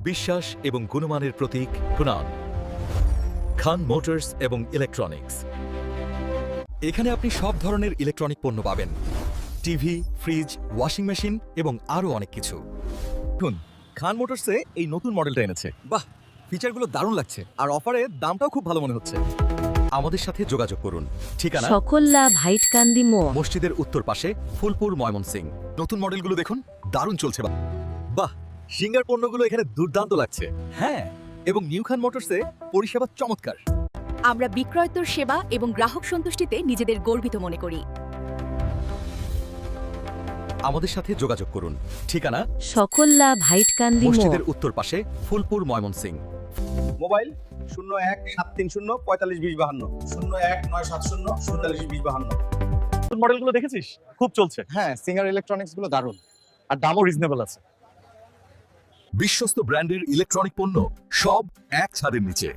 বিশ্বাস এবং গুণমানের প্রতীক প্রণাম। খান মোটরস এবং ইলেকট্রনিক্স। এখানে আপনি সব ধরনের ইলেকট্রনিক পণ্য পাবেন, টিভি, ফ্রিজ, ওয়াশিং মেশিন এবং আরও অনেক কিছু। শুন, খান মোটরসে এই নতুন মডেলটা এনেছে। বাহ, ফিচারগুলো দারুণ লাগছে আর অফারে দামটাও খুব ভালো মনে হচ্ছে। আমাদের সাথে যোগাযোগ করুন। ঠিকানা সকল লাভ হাইটকান্দি মোড়। মসজিদের উত্তর পাশে, ফুলপুর, ময়মনসিংহ। নতুন মডেলগুলো দেখুন, দারুণ চলছে। বাহ, সিঙ্গার পণ্যগুলো এখানে দুর্দান্ত লাগছে। হ্যাঁ, এবং নিউ খান মোটরসে পরিষেবা চমৎকার। আমরা বিক্রয়োত্তর সেবা এবং গ্রাহক সন্তুষ্টিতে নিজেদের গর্বিত মনে করি। আমাদের সাথে যোগাযোগ করুন। ঠিকানা সকল লাভ হাইটকান্দি মসজিদের মোড়। উত্তর পাশে, ফুলপুর, ময়মনসিংহ। মোবাইল 01-730-45-52 01-970-47-2052। নতুন মডেলগুলো দেখেছিস? খুব চলছে। হ্যাঁ, সিঙ্গার ইলেকট্রনিক্স গুলো দারুণ। আর দামও রিজনেবল আছে। বিশ্বস্ত ব্র্যান্ডের ইলেকট্রনিক পণ্য সব এক ছাদের নিচে।